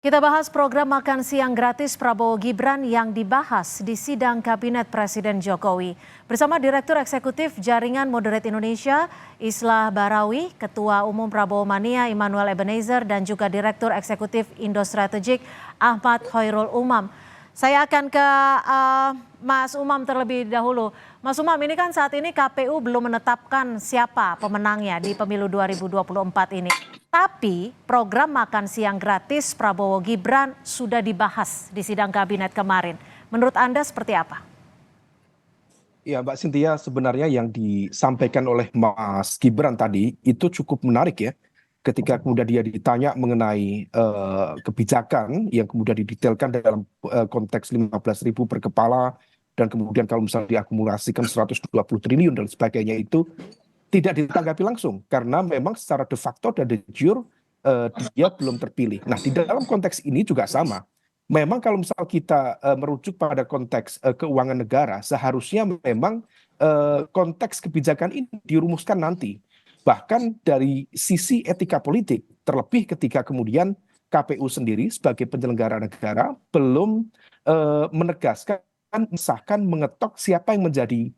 Kita bahas program makan siang gratis Prabowo Gibran yang dibahas di sidang Kabinet Presiden Jokowi. Bersama Direktur Eksekutif Jaringan Moderate Indonesia, Islah Barawi, Ketua Umum Prabowo Mania, Immanuel Ebenezer, dan juga Direktur Eksekutif Indo Strategik, Ahmad Khairul Umam. Saya akan ke Mas Umam terlebih dahulu. Mas Umam, ini kan saat ini KPU belum menetapkan siapa pemenangnya di pemilu 2024 ini. Tapi program makan siang gratis Prabowo Gibran sudah dibahas di sidang kabinet kemarin. Menurut Anda seperti apa? Ya, Mbak Cynthia, sebenarnya yang disampaikan oleh Mas Gibran tadi itu cukup menarik ya. Ketika kemudian dia ditanya mengenai kebijakan yang kemudian didetailkan dalam konteks 15.000 per kepala, dan kemudian kalau misalnya diakumulasikan 120 triliun dan sebagainya, itu tidak ditanggapi langsung karena memang secara de facto dan de jure dia belum terpilih. Nah, di dalam konteks ini juga sama. Memang kalau misal kita merujuk pada konteks keuangan negara, seharusnya memang konteks kebijakan ini dirumuskan nanti. Bahkan dari sisi etika politik, terlebih ketika kemudian KPU sendiri sebagai penyelenggara negara belum menegaskan, misalkan mengetok siapa yang menjadi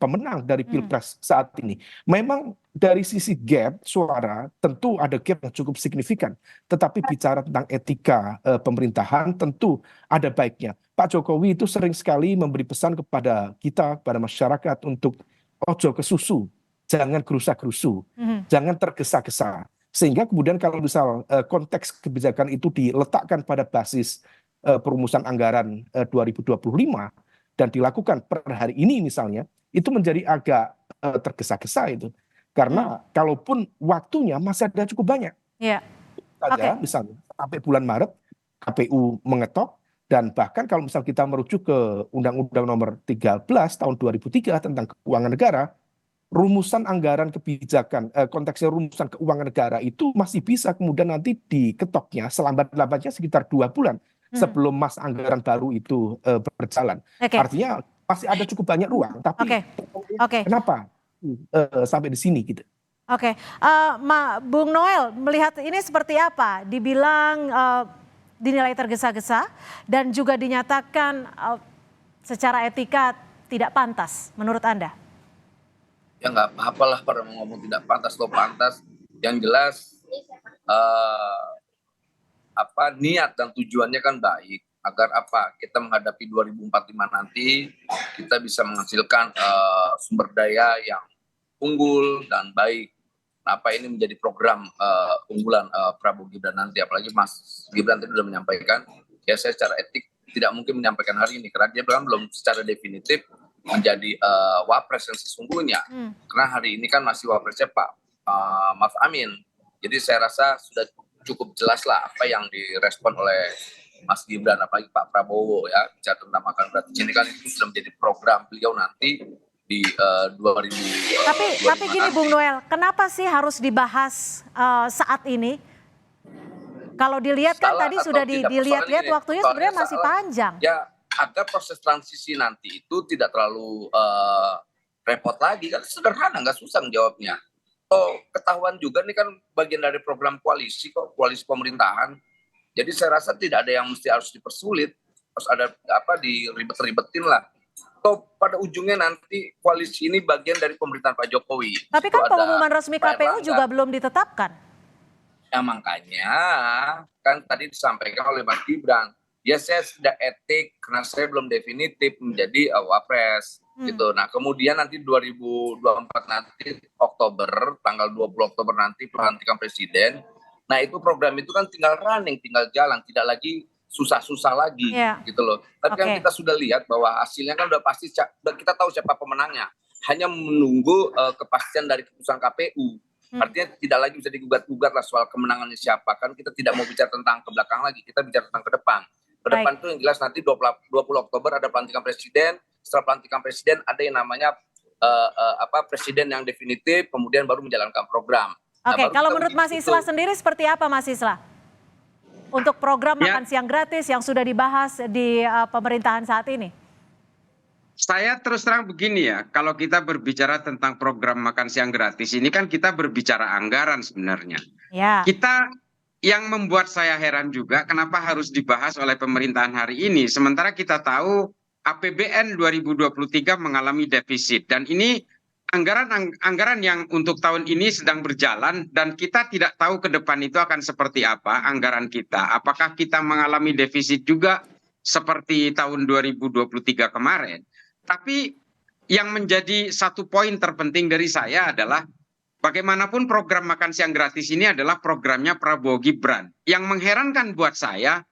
pemenang dari Pilpres saat ini. Memang dari sisi gap suara tentu ada gap yang cukup signifikan. Tetapi bicara tentang etika pemerintahan tentu ada baiknya. Pak Jokowi itu sering sekali memberi pesan kepada kita, kepada masyarakat untuk ojo ke susu, jangan gerusa-gerusu, jangan tergesa-gesa. Sehingga kemudian kalau misal konteks kebijakan itu diletakkan pada basis perumusan anggaran 2025, dan dilakukan per hari ini misalnya, itu menjadi agak tergesa-gesa itu. Karena kalaupun waktunya masih ada cukup banyak. Ya, Saja misalnya sampai bulan Maret KPU mengetok, dan bahkan kalau misal kita merujuk ke Undang-Undang Nomor 13 Tahun 2003 tentang keuangan negara, rumusan anggaran kebijakan, konteksnya rumusan keuangan negara itu masih bisa kemudian nanti diketoknya selambat-lambatnya sekitar 2 bulan sebelum mas anggaran baru itu berjalan. Artinya masih ada cukup banyak ruang, tapi kenapa sampai di sini gitu? Bung Noel melihat ini seperti apa? Dibilang dinilai tergesa-gesa dan juga dinyatakan secara etika tidak pantas menurut Anda? Ya nggak apa-apa lah pada ngomong tidak pantas atau pantas. Yang jelas niat dan tujuannya kan baik, agar kita menghadapi 2045 nanti kita bisa menghasilkan sumber daya yang unggul dan baik. Ini menjadi program unggulan Prabowo Gibran nanti, apalagi Mas Gibran tadi sudah menyampaikan, ya saya secara etik tidak mungkin menyampaikan hari ini karena dia belum secara definitif menjadi wapres yang sesungguhnya. Karena hari ini kan masih wapresnya Pak Ma'ruf Amin. Jadi saya rasa sudah cukup jelas lah apa yang direspon oleh Mas Gibran, apalagi Pak Prabowo ya, bicara tentang makan gratis ini kan itu sudah menjadi program beliau nanti di 2000. Tapi gini Bung Noel, kenapa sih harus dibahas saat ini? Kalau dilihat kan tadi sudah dilihat-lihat waktunya sebenarnya masih panjang. Ya, agar proses transisi nanti itu tidak terlalu repot lagi, kan sederhana, nggak susah menjawabnya. Ketahuan juga nih kan bagian dari program koalisi kok, koalisi pemerintahan. Jadi saya rasa tidak ada yang harus dipersulit, harus ada diribet-ribetin lah. Pada ujungnya nanti koalisi ini bagian dari pemerintahan Pak Jokowi. Tapi kan pengumuman resmi KPU juga belum ditetapkan. Ya makanya kan tadi disampaikan oleh Mas Gibran, ya saya sudah etik karena saya belum definitif menjadi wapres gitu. Nah kemudian nanti 2024 nanti Oktober, tanggal 20 Oktober nanti pelantikan presiden. Nah itu program itu kan tinggal running, tinggal jalan, tidak lagi susah-susah lagi gitu loh. Tapi kan kita sudah lihat bahwa hasilnya kan udah pasti, kita tahu siapa pemenangnya. Hanya menunggu kepastian dari keputusan KPU. Artinya tidak lagi bisa digugat-gugat lah soal kemenangannya siapa. Kan kita tidak mau bicara tentang ke belakang lagi, kita bicara tentang ke depan. Ke depan itu yang jelas nanti 20 Oktober ada pelantikan presiden. Setelah pelantikan presiden ada yang namanya presiden yang definitif, kemudian baru menjalankan program. Kalau menurut Mas Islah sendiri seperti apa Mas Islah? Untuk program makan siang gratis yang sudah dibahas di pemerintahan saat ini? Saya terus terang begini ya, kalau kita berbicara tentang program makan siang gratis ini kan kita berbicara anggaran sebenarnya. Ya. Kita yang membuat saya heran juga kenapa harus dibahas oleh pemerintahan hari ini, sementara kita tahu APBN 2023 mengalami defisit dan ini anggaran yang untuk tahun ini sedang berjalan dan kita tidak tahu ke depan itu akan seperti apa anggaran kita. Apakah kita mengalami defisit juga seperti tahun 2023 kemarin? Tapi yang menjadi satu poin terpenting dari saya adalah bagaimanapun program makan siang gratis ini adalah programnya Prabowo Gibran. Yang mengherankan buat saya,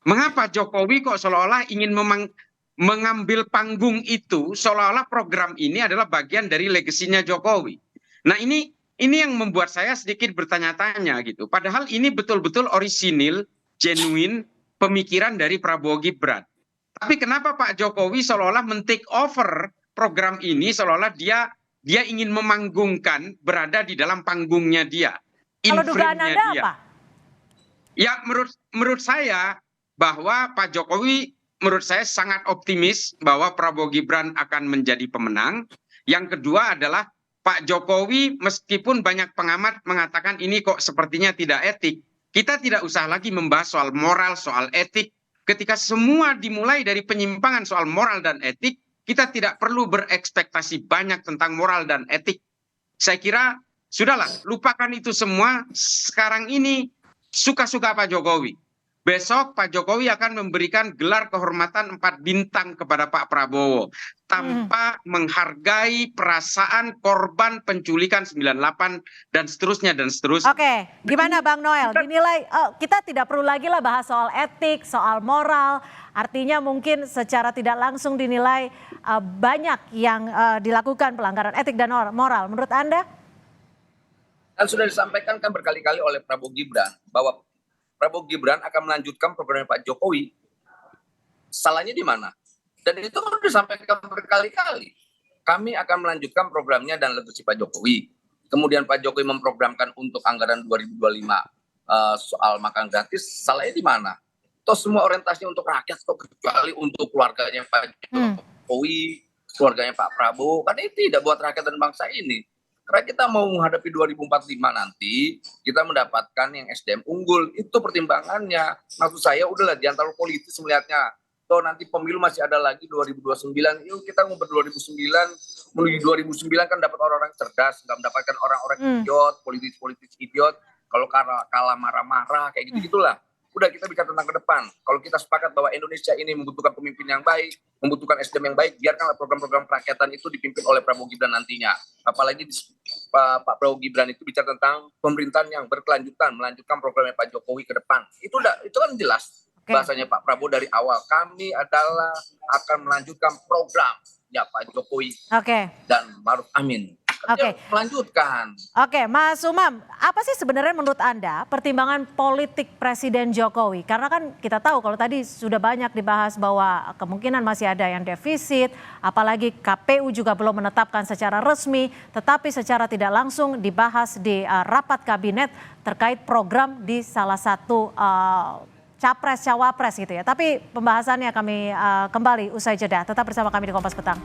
mengapa Jokowi kok seolah-olah ingin mengambil panggung itu, seolah-olah program ini adalah bagian dari legasinya Jokowi. Nah ini yang membuat saya sedikit bertanya-tanya gitu. Padahal ini betul-betul orisinil, genuine pemikiran dari Prabowo Gibran. Tapi kenapa Pak Jokowi seolah-olah men-take over program ini, seolah-olah dia ingin memanggungkan, berada di dalam panggungnya dia. Kalau dugaan Anda dia. apa? Ya menurut saya bahwa Pak Jokowi menurut saya sangat optimis bahwa Prabowo Gibran akan menjadi pemenang. Yang kedua adalah Pak Jokowi meskipun banyak pengamat mengatakan ini kok sepertinya tidak etik. Kita tidak usah lagi membahas soal moral, soal etik. Ketika semua dimulai dari penyimpangan soal moral dan etik, kita tidak perlu berekspektasi banyak tentang moral dan etik. Saya kira sudahlah, lupakan itu semua. Sekarang ini suka-suka Pak Jokowi. Besok Pak Jokowi akan memberikan gelar kehormatan 4 bintang kepada Pak Prabowo tanpa menghargai perasaan korban penculikan 98 dan seterusnya dan seterusnya. Oke, gimana Bang Noel? Dinilai kita tidak perlu lagi lah bahas soal etik, soal moral. Artinya mungkin secara tidak langsung dinilai banyak yang dilakukan pelanggaran etik dan moral. Menurut Anda? Kan sudah disampaikan kan berkali-kali oleh Prabowo Gibran bahwa Prabowo Gibran akan melanjutkan programnya Pak Jokowi. Salahnya di mana? Dan itu kan disampaikan berkali-kali. Kami akan melanjutkan programnya dan legasi Pak Jokowi. Kemudian Pak Jokowi memprogramkan untuk anggaran 2025 soal makan gratis. Salahnya di mana? Toh semua orientasinya untuk rakyat, kok kecuali untuk keluarganya Pak Jokowi, keluarganya Pak Prabowo. Kan itu tidak buat rakyat dan bangsa ini. Karena kita mau menghadapi 2045 nanti, kita mendapatkan yang SDM unggul. Itu pertimbangannya. Maksud saya udahlah jangan terlalu politis melihatnya. Toh nanti pemilu masih ada lagi 2029. Yuk kita ngubah 2009, menuju 2009 kan dapat orang-orang cerdas, nggak mendapatkan orang-orang idiot, politis-politis idiot. Kalau kalah marah-marah, kayak gitu-gitulah. Udah kita bicara tentang ke depan. Kalau kita sepakat bahwa Indonesia ini membutuhkan pemimpin yang baik, membutuhkan SDM yang baik, biarkanlah program-program kerakyatan itu dipimpin oleh Prabowo Gibran nantinya. Apalagi Pak Prabowo Gibran itu bicara tentang pemerintahan yang berkelanjutan, melanjutkan programnya Pak Jokowi ke depan. Itu kan jelas bahasanya Pak Prabowo dari awal. Kami adalah akan melanjutkan programnya Pak Jokowi dan Maruf Amin. Melanjutkan. Oke, Mas Umam, apa sih sebenarnya menurut Anda pertimbangan politik Presiden Jokowi? Karena kan kita tahu kalau tadi sudah banyak dibahas bahwa kemungkinan masih ada yang defisit, apalagi KPU juga belum menetapkan secara resmi, tetapi secara tidak langsung dibahas di rapat kabinet terkait program di salah satu capres cawapres gitu ya. Tapi pembahasannya kami kembali usai jeda. Tetap bersama kami di Kompas Petang.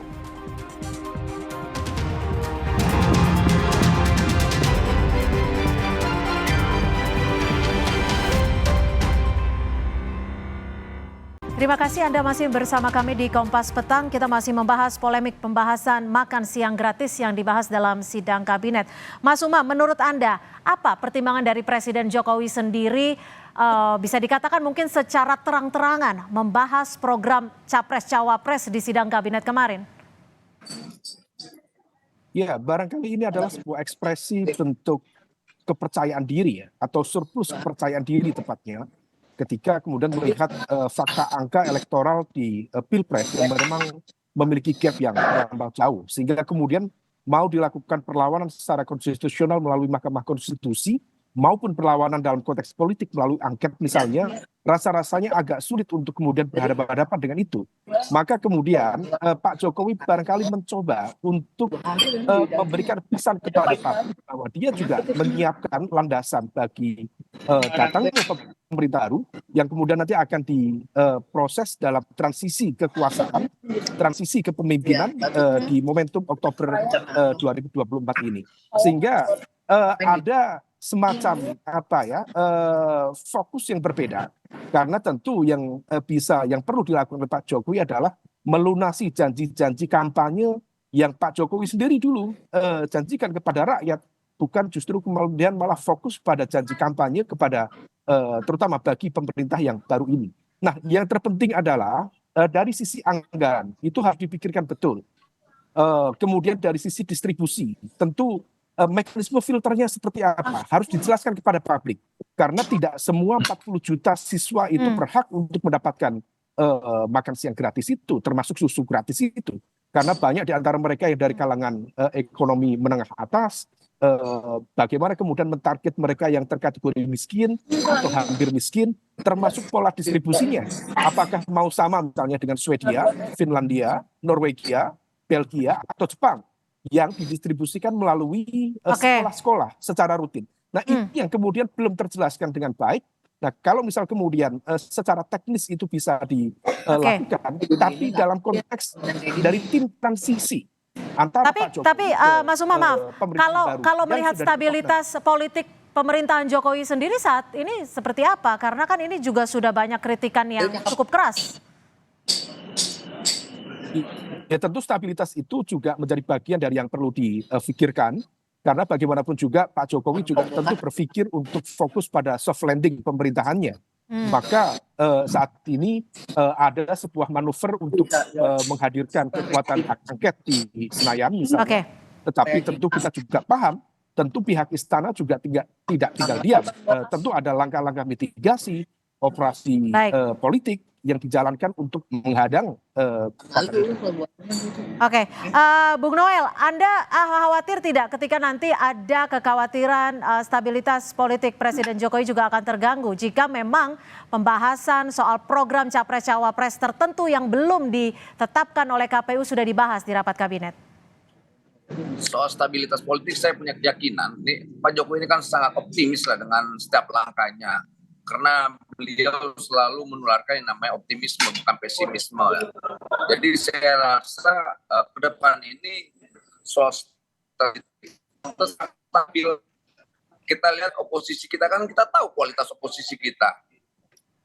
Terima kasih Anda masih bersama kami di Kompas Petang. Kita masih membahas polemik pembahasan makan siang gratis yang dibahas dalam sidang kabinet. Mas Umam, menurut Anda apa pertimbangan dari Presiden Jokowi sendiri bisa dikatakan mungkin secara terang-terangan membahas program Capres-Cawapres di sidang kabinet kemarin? Ya, barangkali ini adalah sebuah ekspresi bentuk kepercayaan diri ya, atau surplus kepercayaan diri tepatnya. Ketika kemudian melihat fakta angka elektoral di Pilpres yang memang memiliki gap yang terlampau jauh. Sehingga kemudian mau dilakukan perlawanan secara konstitusional melalui Mahkamah Konstitusi maupun perlawanan dalam konteks politik melalui angket misalnya, rasa-rasanya agak sulit untuk kemudian berhadapan-hadapan dengan itu. Maka kemudian Pak Jokowi barangkali mencoba untuk memberikan pesan kepada publik bahwa dia juga menyiapkan landasan bagi datang ke pemerintah baru yang kemudian nanti akan diproses dalam transisi kekuasaan, transisi kepemimpinan di momentum Oktober 2024 ini. Sehingga ada semacam fokus yang berbeda, karena tentu yang yang perlu dilakukan oleh Pak Jokowi adalah melunasi janji-janji kampanye yang Pak Jokowi sendiri dulu janjikan kepada rakyat, bukan justru kemudian malah fokus pada janji kampanye kepada terutama bagi pemerintah yang baru ini. Nah, yang terpenting adalah dari sisi anggaran itu harus dipikirkan betul. Kemudian dari sisi distribusi, tentu mekanisme filternya seperti apa harus dijelaskan kepada publik, karena tidak semua 40 juta siswa itu berhak untuk mendapatkan makan siang gratis itu, termasuk susu gratis itu, karena banyak di antara mereka yang dari kalangan ekonomi menengah atas. Bagaimana kemudian mentarget mereka yang terkategori miskin atau hampir miskin, termasuk pola distribusinya. Apakah mau sama misalnya dengan Swedia, Finlandia, Norwegia, Belgia, atau Jepang yang didistribusikan melalui sekolah-sekolah secara rutin. Nah, ini yang kemudian belum terjelaskan dengan baik. Nah, kalau misal kemudian secara teknis itu bisa dilakukan, tapi dalam konteks dari tim transisi antara Pak Jokowi, tapi Mas Umam, maaf, kalau melihat stabilitas politik pemerintahan Jokowi sendiri saat ini seperti apa? Karena kan ini juga sudah banyak kritikan yang cukup keras. Ya, tentu stabilitas itu juga menjadi bagian dari yang perlu difikirkan, karena bagaimanapun juga Pak Jokowi juga tentu berpikir untuk fokus pada soft landing pemerintahannya. Maka saat ini ada sebuah manuver untuk menghadirkan kekuatan hak angket di Senayan misalnya. Tetapi tentu kita juga paham, tentu pihak istana juga tidak tinggal diam. Tentu ada langkah-langkah mitigasi, operasi politik yang dijalankan untuk menghadang. Bung Noel, Anda khawatir tidak ketika nanti ada kekhawatiran stabilitas politik Presiden Jokowi juga akan terganggu jika memang pembahasan soal program Capres-Cawapres tertentu yang belum ditetapkan oleh KPU sudah dibahas di rapat kabinet? Soal stabilitas politik saya punya keyakinan, Pak Jokowi ini kan sangat optimis lah dengan setiap langkahnya. Karena beliau selalu menularkan yang namanya optimisme, bukan pesimisme. Ya. Jadi saya rasa ke depan ini soal stabil. Kita lihat oposisi kita kan, kita tahu kualitas oposisi kita.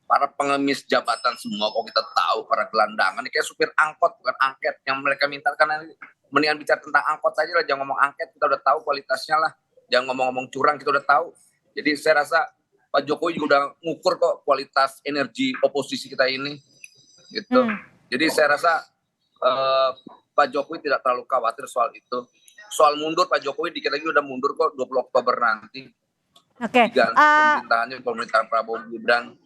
Para pengemis jabatan semua kok kita tahu, para gelandangan. Kayak supir angkot, bukan angket. Yang mereka minta kan mendingan bicara tentang angkot saja lah, jangan ngomong angket, kita udah tahu kualitasnya lah. Jangan ngomong-ngomong curang, kita udah tahu. Jadi saya rasa Pak Jokowi juga udah ngukur kok kualitas energi oposisi kita ini, gitu. Jadi saya rasa Pak Jokowi tidak terlalu khawatir soal itu. Soal mundur, Pak Jokowi dikit lagi udah mundur kok 20 Oktober nanti. Pemerintahan Prabowo Gibran.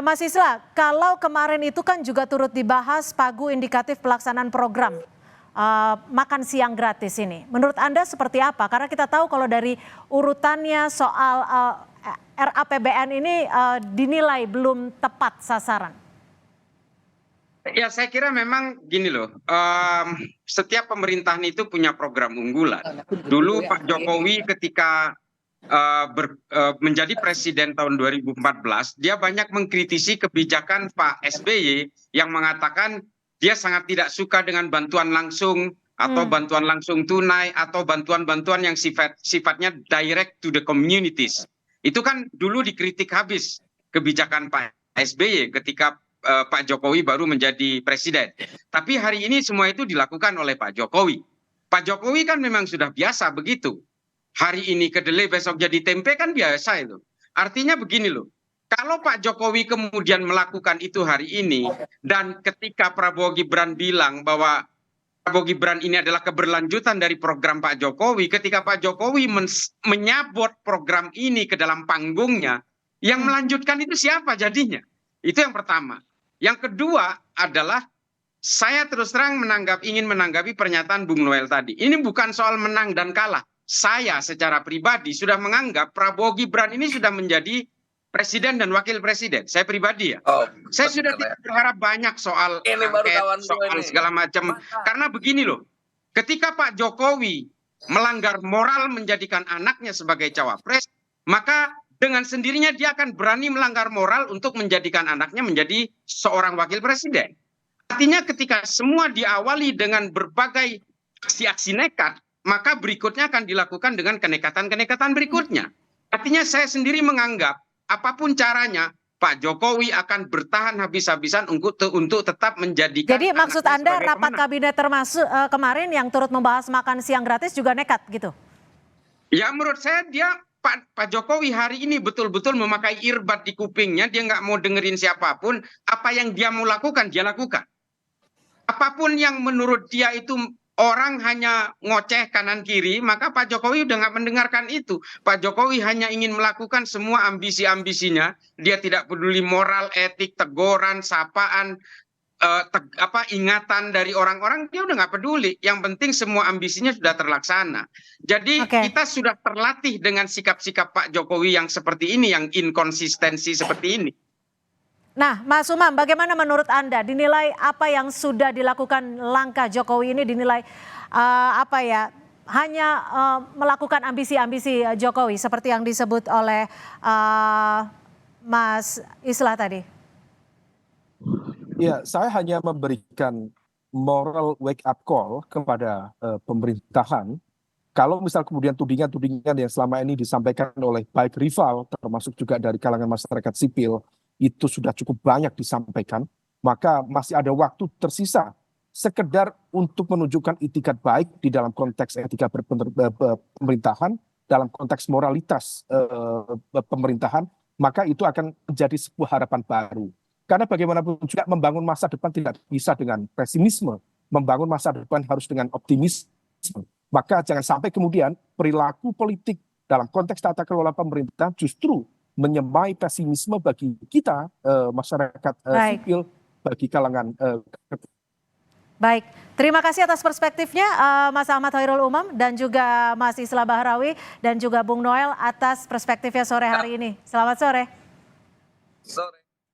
Mas Isla, kalau kemarin itu kan juga turut dibahas pagu indikatif pelaksanaan program makan siang gratis ini. Menurut Anda seperti apa? Karena kita tahu kalau dari urutannya soal RAPBN ini dinilai belum tepat sasaran. Ya, saya kira memang gini loh, setiap pemerintahan itu punya program unggulan. Dulu Pak Jokowi ketika menjadi presiden tahun 2014, dia banyak mengkritisi kebijakan Pak SBY yang mengatakan dia sangat tidak suka dengan bantuan langsung atau bantuan langsung tunai atau bantuan-bantuan yang sifatnya direct to the communities. Itu kan dulu dikritik habis kebijakan Pak SBY ketika Pak Jokowi baru menjadi presiden. Tapi hari ini semua itu dilakukan oleh Pak Jokowi. Pak Jokowi kan memang sudah biasa begitu. Hari ini kedelai, besok jadi tempe kan biasa itu. Artinya begini loh. Kalau Pak Jokowi kemudian melakukan itu hari ini, dan ketika Prabowo Gibran bilang bahwa Prabowo Gibran ini adalah keberlanjutan dari program Pak Jokowi, ketika Pak Jokowi menyabot program ini ke dalam panggungnya, yang melanjutkan itu siapa jadinya? Itu yang pertama. Yang kedua adalah saya terus terang ingin menanggapi pernyataan Bung Noel tadi. Ini bukan soal menang dan kalah. Saya secara pribadi sudah menganggap Prabowo Gibran ini sudah menjadi presiden dan wakil presiden. Saya pribadi ya. Saya sudah tidak berharap banyak soal angket, soal segala macam. Karena begini loh, ketika Pak Jokowi melanggar moral menjadikan anaknya sebagai cawapres, maka dengan sendirinya dia akan berani melanggar moral untuk menjadikan anaknya menjadi seorang wakil presiden. Artinya ketika semua diawali dengan berbagai aksi-aksi nekat, maka berikutnya akan dilakukan dengan kenekatan-kenekatan berikutnya. Artinya saya sendiri menganggap apapun caranya Pak Jokowi akan bertahan habis-habisan untuk tetap menjadikan. Jadi maksud anaknya Anda sebagai rapat pemenang. kabinet termasuk kemarin yang turut membahas makan siang gratis juga nekat gitu? Ya menurut saya Pak Jokowi hari ini betul-betul memakai earbud di kupingnya, dia nggak mau dengerin siapapun, apa yang dia mau lakukan, dia lakukan. Apapun yang menurut dia itu orang hanya ngoceh kanan kiri, maka Pak Jokowi udah nggak mendengarkan itu. Pak Jokowi hanya ingin melakukan semua ambisi-ambisinya, dia tidak peduli moral, etik, teguran, sapaan, ingatan dari orang-orang, dia udah nggak peduli. Yang penting semua ambisinya sudah terlaksana. Jadi kita sudah terlatih dengan sikap-sikap Pak Jokowi yang seperti ini, yang inkonsistensi seperti ini. Nah, Mas Umam, bagaimana menurut Anda? Dinilai apa yang sudah dilakukan langkah Jokowi ini dinilai hanya melakukan ambisi-ambisi Jokowi seperti yang disebut oleh Mas Islah tadi? Ya, saya hanya memberikan moral wake up call kepada pemerintahan. Kalau misal kemudian tudingan-tudingan yang selama ini disampaikan oleh baik rival, termasuk juga dari kalangan masyarakat sipil, itu sudah cukup banyak disampaikan, maka masih ada waktu tersisa sekedar untuk menunjukkan itikat baik di dalam konteks etika pemerintahan, dalam konteks moralitas pemerintahan, maka itu akan menjadi sebuah harapan baru. Karena bagaimanapun juga membangun masa depan tidak bisa dengan pesimisme, membangun masa depan harus dengan optimisme. Maka jangan sampai kemudian perilaku politik dalam konteks tata kelola pemerintah justru menyemai pesimisme bagi kita, masyarakat sipil, bagi kalangan. Baik, terima kasih atas perspektifnya Mas Ahmad Hoirul Umam dan juga Mas Islah Bahrawi dan juga Bung Noel atas perspektifnya sore hari ini. Selamat sore. Sore.